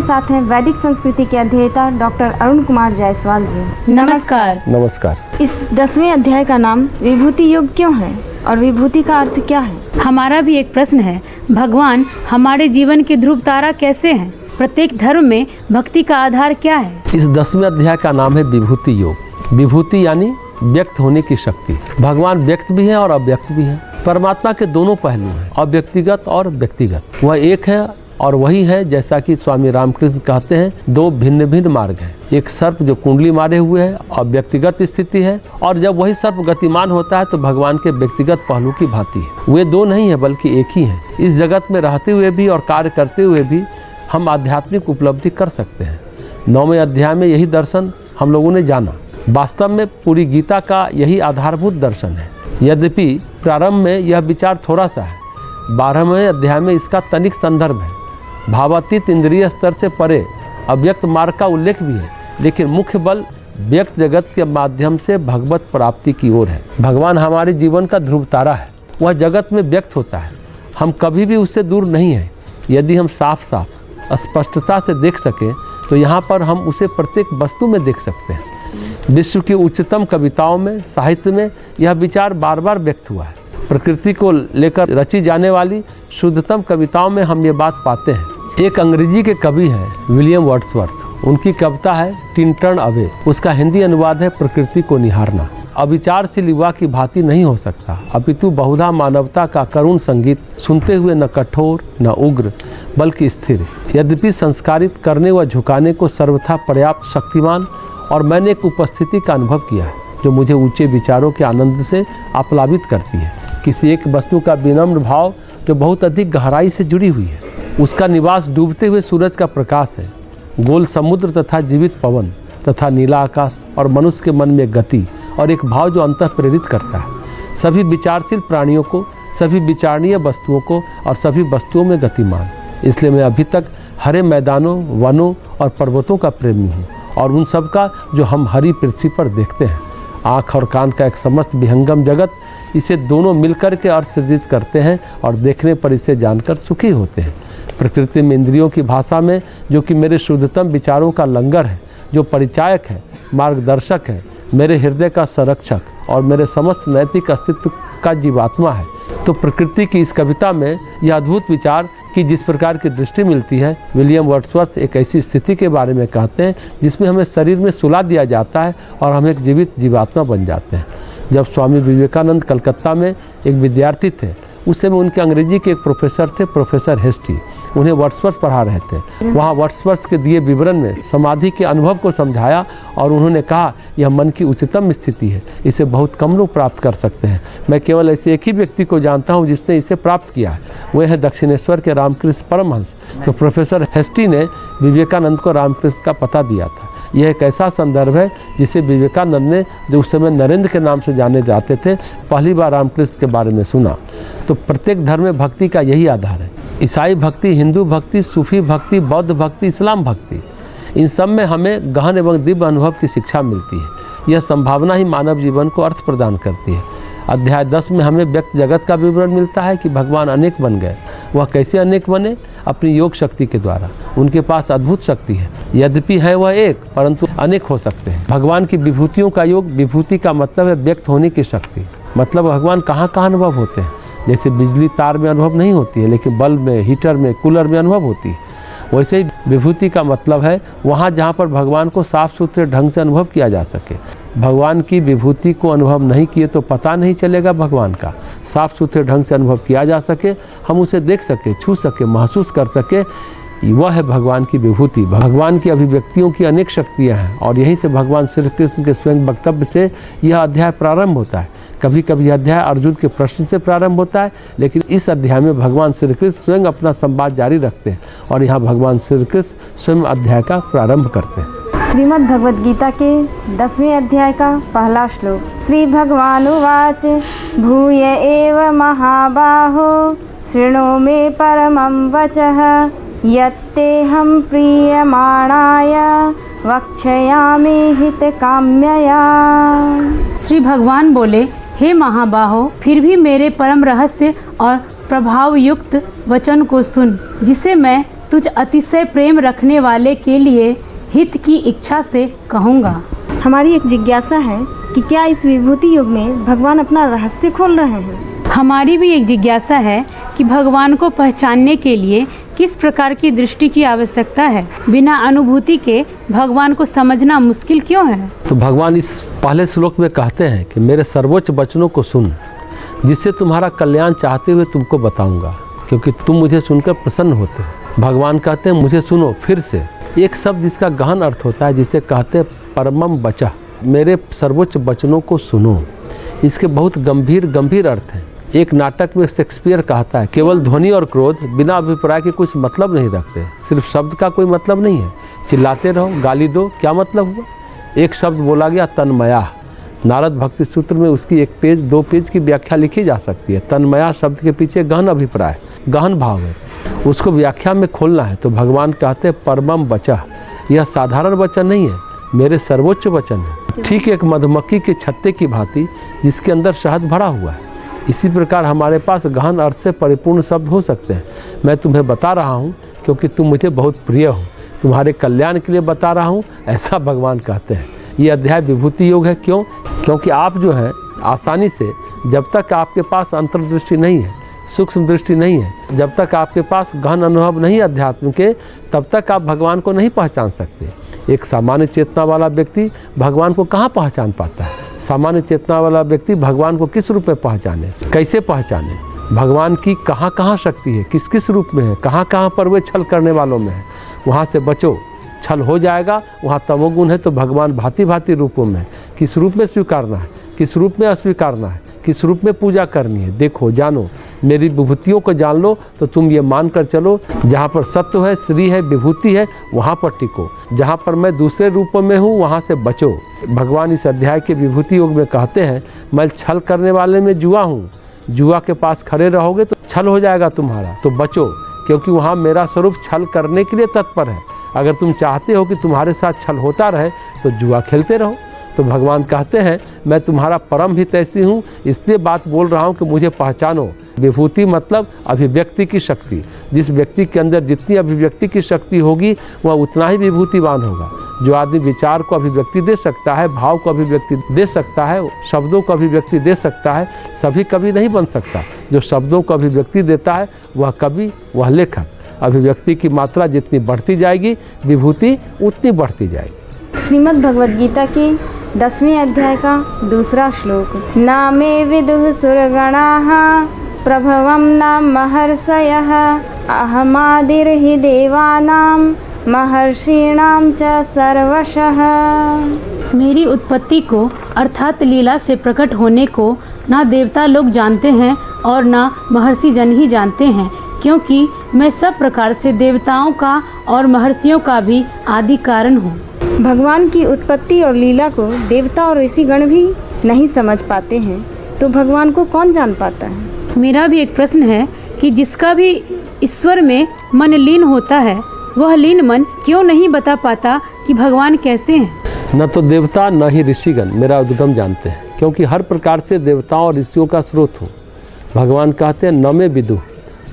साथ हैं वैदिक संस्कृति के अध्येता डॉक्टर अरुण कुमार जायसवाल जी। नमस्कार। नमस्कार। इस 10वें अध्याय का नाम विभूति योग क्यों है और विभूति का अर्थ क्या है? हमारा भी एक प्रश्न है, भगवान हमारे जीवन के ध्रुव तारा कैसे हैं? प्रत्येक धर्म में भक्ति का आधार क्या है? इस 10वें अध्याय का नाम है विभूति योग। विभूति यानी व्यक्त होने की शक्ति। भगवान व्यक्त भी है और अव्यक्त भी है। परमात्मा के दोनों पहलू हैं, अव्यक्तिगत और व्यक्तिगत। वह एक है और वही है, जैसा कि स्वामी रामकृष्ण कहते हैं, दो भिन्न भिन्न मार्ग हैं। एक सर्प जो कुंडली मारे हुए है और व्यक्तिगत स्थिति है, और जब वही सर्प गतिमान होता है तो भगवान के व्यक्तिगत पहलू की भांति है। वे दो नहीं है बल्कि एक ही है। इस जगत में रहते हुए भी और कार्य करते हुए भी हम आध्यात्मिक उपलब्धि कर सकते हैं। 9वें अध्याय में यही दर्शन हम लोगों ने जाना। वास्तव में पूरी गीता का यही आधारभूत दर्शन है। यद्यपि प्रारंभ में यह विचार थोड़ा सा है, 12वें अध्याय में इसका तनिक संदर्भ है। भावातीत इंद्रिय स्तर से परे अव्यक्त मार्ग का उल्लेख भी है, लेकिन मुख्य बल व्यक्त जगत के माध्यम से भगवत प्राप्ति की ओर है। भगवान हमारे जीवन का ध्रुव तारा है। वह जगत में व्यक्त होता है, हम कभी भी उससे दूर नहीं हैं। यदि हम साफ साफ स्पष्टता से देख सकें तो यहाँ पर हम उसे प्रत्येक वस्तु में देख सकते हैं। विश्व की उच्चतम कविताओं में, साहित्य में यह विचार बार बार व्यक्त हुआ है। प्रकृति को लेकर रची जाने वाली शुद्धतम कविताओं में हम ये बात पाते हैं। एक अंग्रेजी के कवि हैं विलियम वर्ड्सवर्थ। उनकी कविता है टिन टर्न अवे। उसका हिंदी अनुवाद है प्रकृति को निहारना। अविचारशील युवा की भांति नहीं हो सकता, अपितु बहुधा मानवता का करुण संगीत सुनते हुए न कठोर न उग्र बल्कि स्थिर। यद्यपि संस्कारित करने व झुकाने को सर्वथा पर्याप्त शक्तिमान, और मैंने एक उपस्थिति का अनुभव किया है जो मुझे ऊंचे विचारों के आनंद से आप्लावित करती है। किसी एक वस्तु का विनम्र भाव जो बहुत अधिक गहराई से जुड़ी हुई है। उसका निवास डूबते हुए सूरज का प्रकाश है, गोल समुद्र तथा जीवित पवन तथा नीला आकाश, और मनुष्य के मन में गति और एक भाव जो अंतः प्रेरित करता है। सभी विचारशील प्राणियों को, सभी विचारणीय वस्तुओं को और सभी वस्तुओं में गतिमान। इसलिए मैं अभी तक हरे मैदानों, वनों और पर्वतों का प्रेमी हूँ, और उन सब का जो हम हरी पृथ्वी पर देखते हैं। आँख और कान का एक समस्त विहंगम जगत, इसे दोनों मिलकर के अर्थ सृजित करते हैं और देखने पर इसे जानकर सुखी होते हैं। प्रकृति में इंद्रियों की भाषा में, जो कि मेरे शुद्धतम विचारों का लंगर है, जो परिचायक है, मार्गदर्शक है, मेरे हृदय का संरक्षक और मेरे समस्त नैतिक अस्तित्व का जीवात्मा है। तो प्रकृति की इस कविता में यह अद्भुत विचार कि जिस प्रकार की दृष्टि मिलती है, विलियम वर्ड्सवर्थ एक ऐसी स्थिति के बारे में कहते हैं जिसमें हमें शरीर में सुला दिया जाता है और हम एक जीवित जीवात्मा बन जाते हैं। जब स्वामी विवेकानंद कलकत्ता में एक विद्यार्थी थे, उस समय उनके अंग्रेजी के एक प्रोफेसर थे, प्रोफेसर हेस्टी। उन्हें वर्ड्सवर्थ पढ़ा रहे थे। वहाँ वर्ड्सवर्थ के दिए विवरण में समाधि के अनुभव को समझाया और उन्होंने कहा यह मन की उच्चतम स्थिति है, इसे बहुत कम लोग प्राप्त कर सकते हैं। मैं केवल ऐसे एक ही व्यक्ति को जानता हूँ जिसने इसे प्राप्त किया है, वह है दक्षिणेश्वर के रामकृष्ण परमहंस। तो प्रोफेसर हेस्टी ने विवेकानंद को रामकृष्ण का पता दिया था। यह एक ऐसा संदर्भ है जिसे विवेकानंद ने, जो उस समय नरेंद्र के नाम से जाने जाते थे, पहली बार रामकृष्ण के बारे में सुना। तो प्रत्येक धर्म में भक्ति का यही आधार है। ईसाई भक्ति, हिंदू भक्ति, सूफी भक्ति, बौद्ध भक्ति, इस्लाम भक्ति, इन सब में हमें गहन एवं दिव्य अनुभव की शिक्षा मिलती है। यह संभावना ही मानव जीवन को अर्थ प्रदान करती है। अध्याय 10 में हमें व्यक्त जगत का विवरण मिलता है कि भगवान अनेक बन गए। वह कैसे अनेक बने? अपनी योग शक्ति के द्वारा। उनके पास अद्भुत शक्ति है। यद्यपि है वह एक, परंतु अनेक हो सकते हैं। भगवान की विभूतियों का योग, विभूति का मतलब है व्यक्त होने की शक्ति। मतलब भगवान कहाँ कहाँ अनुभव होते हैं। जैसे बिजली तार में अनुभव नहीं होती है, लेकिन बल्ब में, हीटर में, कूलर में अनुभव होती है। वैसे ही विभूति का मतलब है वहाँ जहाँ पर भगवान को साफ सुथरे ढंग से अनुभव किया जा सके। भगवान की विभूति को अनुभव नहीं किए तो पता नहीं चलेगा भगवान का। साफ सुथरे ढंग से अनुभव किया जा सके, हम उसे देख सके, छू सके, महसूस कर सके, वह है भगवान की विभूति। भगवान की अभिव्यक्तियों की अनेक शक्तियाँ हैं, और यहीं से भगवान श्री कृष्ण के स्वयं वक्तव्य से यह अध्याय प्रारंभ होता है। कभी कभी अध्याय अर्जुन के प्रश्न से प्रारंभ होता है, लेकिन इस अध्याय में भगवान श्री कृष्ण स्वयं अपना संवाद जारी रखते हैं, और यहाँ भगवान श्री कृष्ण स्वयं अध्याय का प्रारंभ करते हैं। श्रीमद् भगवद गीता के 10वें अध्याय का पहला श्लोक। श्री भगवान उवाच भूय एव महाबाहो शृणु मे परमं वचः यत्तेऽहं प्रीयमाणाय वक्ष्यामि हितकाम्यया। श्री भगवान बोले, हे महाबाहो, फिर भी मेरे परम रहस्य और प्रभाव युक्त वचन को सुन, जिसे मैं तुझ अतिशय प्रेम रखने वाले के लिए हित की इच्छा से कहूँगा। हमारी एक जिज्ञासा है कि क्या इस विभूति योग में भगवान अपना रहस्य खोल रहे हैं? हमारी भी एक जिज्ञासा है कि भगवान को पहचानने के लिए किस प्रकार की दृष्टि की आवश्यकता है। बिना अनुभूति के भगवान को समझना मुश्किल क्यों है? तो भगवान इस पहले श्लोक में कहते हैं कि मेरे सर्वोच्च वचनों को सुन, जिससे तुम्हारा कल्याण चाहते हुए तुमको बताऊंगा, क्योंकि तुम मुझे सुनकर प्रसन्न होते हो। भगवान कहते हैं मुझे सुनो। फिर से एक शब्द जिसका गहन अर्थ होता है, जिसे कहते हैं परमम वचः, मेरे सर्वोच्च वचनों को सुनो। इसके बहुत गंभीर अर्थ हैं। एक नाटक में शेक्सपियर कहता है केवल ध्वनि और क्रोध बिना अभिप्राय के कुछ मतलब नहीं रखते। सिर्फ शब्द का कोई मतलब नहीं है। चिल्लाते रहो, गाली दो, क्या मतलब हुआ? एक शब्द बोला गया तन्मया। नारद भक्ति सूत्र में उसकी 1 पेज 2 पेज की व्याख्या लिखी जा सकती है। तन्मया शब्द के पीछे गहन अभिप्राय, गहन भाव है, उसको व्याख्या में खोलना है। तो भगवान कहते हैं परमम वचः, यह साधारण वचन नहीं है, मेरे सर्वोच्च वचन है। ठीक एक मधुमक्खी के छत्ते की भांति जिसके अंदर शहद भरा हुआ है, इसी प्रकार हमारे पास गहन अर्थ से परिपूर्ण शब्द हो सकते हैं। मैं तुम्हें बता रहा हूँ क्योंकि तुम मुझे बहुत प्रिय हो, तुम्हारे कल्याण के लिए बता रहा हूँ, ऐसा भगवान कहते हैं। ये अध्याय विभूति योग है। क्यों? क्योंकि आप जो है आसानी से, जब तक आपके पास अंतर्दृष्टि नहीं है, सूक्ष्म दृष्टि नहीं है, जब तक आपके पास गहन अनुभव नहीं अध्यात्म के, तब तक आप भगवान को नहीं पहचान सकते। एक सामान्य चेतना वाला व्यक्ति भगवान को कहाँ पहचान पाता है? सामान्य चेतना वाला व्यक्ति भगवान को किस रूप में पहचाने, कैसे पहचाने? भगवान की कहाँ कहाँ शक्ति है, किस किस रूप में है, कहाँ कहाँ पर वे छल करने वालों में है, वहाँ से बचो। छल हो जाएगा, वहाँ तमोगुण है तो भगवान भांति भांति रूपों में है। किस रूप में स्वीकारना है, किस रूप में अस्वीकारना है, किस रूप में पूजा करनी है, देखो, जानो। मेरी विभूतियों को जान लो तो तुम ये मान कर चलो, जहाँ पर सत्य है, श्री है, विभूति है, वहाँ पर टिको। जहाँ पर मैं दूसरे रूपों में हूँ, वहाँ से बचो। भगवान इस अध्याय के विभूति योग में कहते हैं मैं छल करने वाले में जुआ हूँ, जुआ के पास खड़े रहोगे तो छल हो जाएगा तुम्हारा, तो बचो, क्योंकि वहाँ मेरा स्वरूप छल करने के लिए तत्पर है। अगर तुम चाहते हो कि तुम्हारे साथ छल होता रहे तो जुआ खेलते रहो। तो भगवान कहते हैं मैं तुम्हारा परम हितैषी हूँ, इसलिए बात बोल रहा हूँ कि मुझे पहचानो। विभूति मतलब अभिव्यक्ति की शक्ति। जिस व्यक्ति के अंदर जितनी अभिव्यक्ति की शक्ति होगी वह उतना ही विभूतिवान होगा। जो आदमी विचार को अभिव्यक्ति दे सकता है, भाव को अभिव्यक्ति दे सकता है, शब्दों को अभिव्यक्ति दे सकता है, सभी कवि नहीं बन सकता। जो शब्दों को अभिव्यक्ति देता है वह कवि, वह लेखक। अभिव्यक्ति की मात्रा जितनी बढ़ती जाएगी, विभूति उतनी बढ़ती जाएगी। श्रीमद् भगवद गीता के 10वें अध्याय का 2 श्लोक। न मे विदुः सुरगणाः प्रभवं न महर्षयः अहमादिर्हि देवानां महर्षीणां च सर्वशः। मेरी उत्पत्ति को अर्थात लीला से प्रकट होने को ना देवता लोग जानते हैं और ना महर्षि जन ही जानते हैं, क्योंकि मैं सब प्रकार से देवताओं का और महर्षियों का भी आदि कारण हूँ। भगवान की उत्पत्ति और लीला को देवता और ऋषिगण भी नहीं समझ पाते हैं, तो भगवान को कौन जान पाता है? मेरा भी एक प्रश्न है कि जिसका भी ईश्वर में मन लीन होता है, वह लीन मन क्यों नहीं बता पाता कि भगवान कैसे हैं? न तो देवता न ही ऋषिगण मेरा उद्गम जानते हैं, क्योंकि हर प्रकार से देवताओं और ऋषियों का स्रोत हूँ। भगवान कहते हैं न मैं विदुः,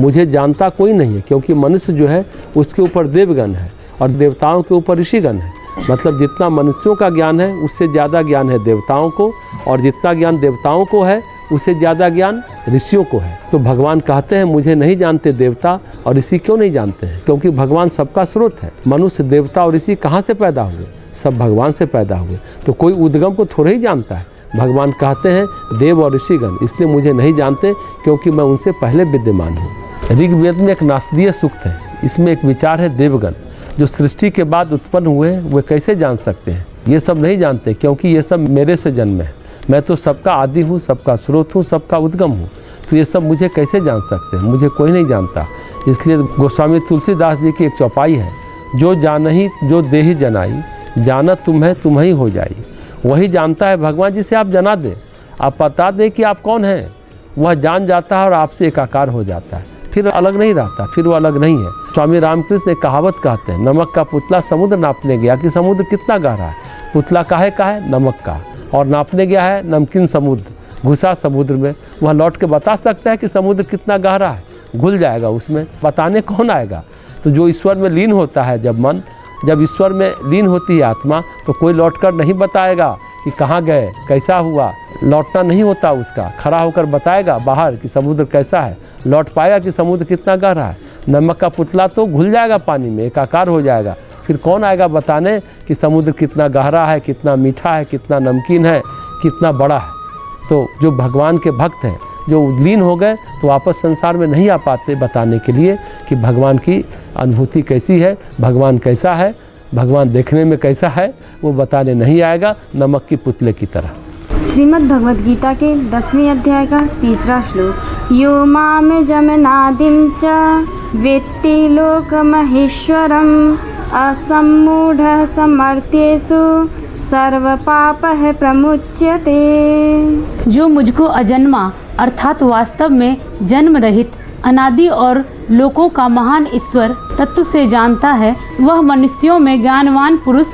मुझे जानता कोई नहीं है, क्योंकि मनुष्य जो है उसके ऊपर देवगण है और देवताओं के ऊपर ऋषिगण है। मतलब जितना मनुष्यों का ज्ञान है उससे ज़्यादा ज्ञान है देवताओं को, और जितना ज्ञान देवताओं को है उससे ज़्यादा ज्ञान ऋषियों को है। तो भगवान कहते हैं मुझे नहीं जानते देवता और ऋषि। क्यों नहीं जानते हैं? क्योंकि भगवान सबका स्रोत है। मनुष्य, देवता और ऋषि कहाँ से पैदा हुए? सब भगवान से पैदा हुए। तो कोई उद्गम को थोड़ा ही जानता है। भगवान कहते हैं देव और ऋषिगण इसलिए मुझे नहीं जानते, क्योंकि मैं उनसे पहले विद्यमान हूँ। ऋग्वेद में एक नासदीय सूक्त है, इसमें एक विचार है देवगण जो सृष्टि के बाद उत्पन्न हुए वे कैसे जान सकते हैं? ये सब नहीं जानते, क्योंकि ये सब मेरे से जन्म है। मैं तो सबका आदि हूँ, सबका स्रोत हूँ, सबका उद्गम हूँ। तो ये सब मुझे कैसे जान सकते हैं? मुझे कोई नहीं जानता। इसलिए गोस्वामी तुलसीदास जी की एक चौपाई है, जो जानही जो देहि जनाई, जाना तुम्हें हो जाई। वही जानता है भगवान जिसे आप जना दें, आप बता दें कि आप कौन हैं, वह जान जाता है और आपसे एकाकार हो जाता है, फिर अलग नहीं रहता, फिर वो अलग नहीं है। स्वामी रामकृष्ण एक कहावत कहते हैं, नमक का पुतला समुद्र नापने गया कि समुद्र कितना गहरा है। पुतला काहे का है? नमक का। और नापने गया है नमकीन समुद्र, घुसा समुद्र में। वह लौट के बता सकता है कि समुद्र कितना गहरा है? घुल जाएगा उसमें, बताने कौन आएगा? तो जो ईश्वर में लीन होता है जब ईश्वर में लीन होती है आत्मा, तो कोई लौटकर नहीं बताएगा कि कहाँ गए, कैसा हुआ। लौटना नहीं होता उसका, खड़ा होकर बताएगा बाहर कि समुद्र कैसा है। लौट पाएगा कि समुद्र कितना गहरा है। नमक का पुतला तो घुल जाएगा पानी में, एकाकार हो जाएगा। फिर कौन आएगा बताने कि समुद्र कितना गहरा है, कितना मीठा है, कितना नमकीन है, कितना बड़ा है। तो जो भगवान के भक्त हैं, जो लीन हो गए, तो वापस संसार में नहीं आ पाते बताने के लिए कि भगवान की अनुभूति कैसी है, भगवान कैसा है, भगवान देखने में कैसा है, वो बताने नहीं आएगा, नमक की पुतले की तरह। श्रीमद् भगवद गीता के 10वें अध्याय का 3रा श्लोक। यो माम जमनादिं च वेत्ति लोकमहेश्वरम् असम्मूढ़ समर्थ्येषु सर्वपापः प्रमुच्यते। जो मुझको अजन्मा अर्थात वास्तव में जन्म रहित अनादि और लोकों का महान ईश्वर तत्व से जानता है, वह मनुष्यों में ज्ञानवान पुरुष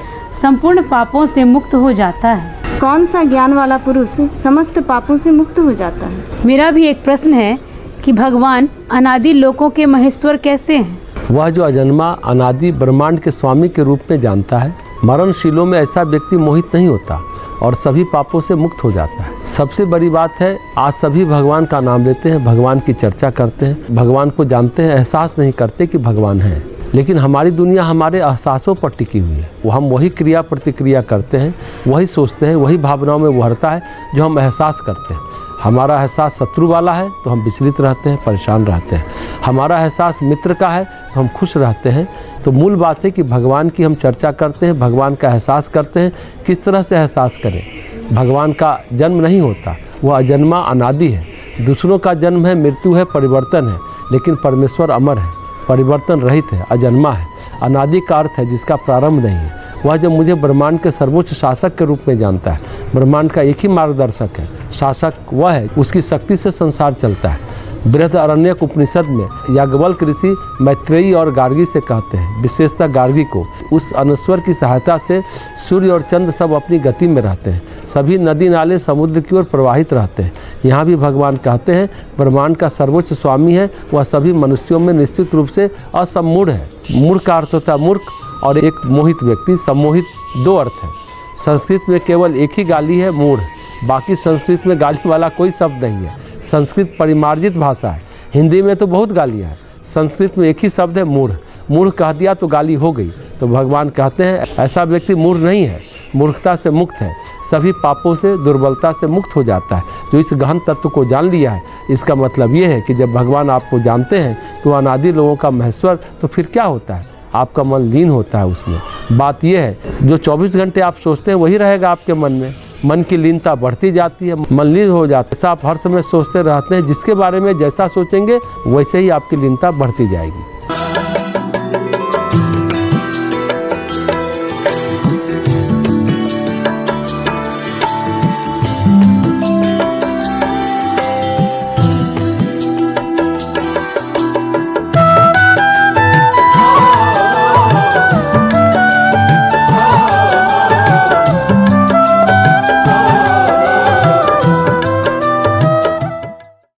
संपूर्ण पापों से मुक्त हो जाता है। कौन सा ज्ञान वाला पुरुष समस्त पापों से मुक्त हो जाता है? मेरा भी एक प्रश्न है कि भगवान अनादि लोकों के महेश्वर कैसे हैं? वह जो अजन्मा अनादि ब्रह्मांड के स्वामी के रूप में जानता है, मरणशीलों में ऐसा व्यक्ति मोहित नहीं होता और सभी पापों से मुक्त हो जाता है। सबसे बड़ी बात है, आज सभी भगवान का नाम लेते हैं, भगवान की चर्चा करते हैं, भगवान को जानते हैं, एहसास नहीं करते कि भगवान है। लेकिन हमारी दुनिया हमारे एहसासों पर टिकी हुई है। वो हम वही क्रिया प्रतिक्रिया करते हैं, वही सोचते हैं, वही भावनाओं में उभरता है जो हम एहसास करते हैं। हमारा एहसास शत्रु वाला है तो हम विचलित रहते हैं, परेशान रहते हैं। हमारा एहसास मित्र का है तो हम खुश रहते हैं। तो मूल बात है कि भगवान की हम चर्चा करते हैं, भगवान का एहसास करते हैं। किस तरह से एहसास करें? भगवान का जन्म नहीं होता, वह अजन्मा अनादि है। दूसरों का जन्म है, मृत्यु है, परिवर्तन है, लेकिन परमेश्वर अमर है, परिवर्तन रहित है, अजन्मा है। अनादि का अर्थ है जिसका प्रारंभ नहीं है। वह जब मुझे ब्रह्मांड के सर्वोच्च शासक के रूप में जानता है, ब्रह्मांड का एक ही मार्गदर्शक है, शासक वह है, उसकी शक्ति से संसार चलता है। बृहदारण्यक उपनिषद में याज्ञवल्क्य ऋषि मैत्रेयी और गार्गी से कहते हैं, विशेषतः गार्गी को, उस अनश्वर की सहायता से सूर्य और चंद्र सब अपनी गति में रहते हैं, सभी नदी नाले समुद्र की ओर प्रवाहित रहते हैं। यहाँ भी भगवान कहते हैं ब्रह्मांड का सर्वोच्च स्वामी है, वह सभी मनुष्यों में निश्चित रूप से असम्मूढ़ है। मूढ़ का अर्थ होता है मूर्ख और एक मोहित व्यक्ति। सम्मोहित दो अर्थ है। संस्कृत में केवल एक ही गाली है, मूढ़। बाकी संस्कृत में गाली वाला कोई शब्द नहीं है। संस्कृत परिमार्जित भाषा है। हिंदी में तो बहुत गालियाँ हैं, संस्कृत में एक ही शब्द है, मूढ़। मूढ़ कह दिया तो गाली हो गई। तो भगवान कहते हैं ऐसा व्यक्ति मूढ़ नहीं है, मूर्खता से मुक्त है, सभी पापों से, दुर्बलता से मुक्त हो जाता है। जो इस गहन तत्व को जान लिया है, इसका मतलब ये है कि जब भगवान आपको जानते हैं तो अनादि लोगों का महेश्वर, तो फिर क्या होता है? आपका मन लीन होता है उसमें। बात यह है, जो 24 घंटे आप सोचते हैं वही रहेगा आपके मन में। मन की लीनता बढ़ती जाती है, मन लीन हो जाता है। ऐसा आप हर समय सोचते रहते हैं, जिसके बारे में जैसा सोचेंगे वैसे ही आपकी लीनता बढ़ती जाएगी।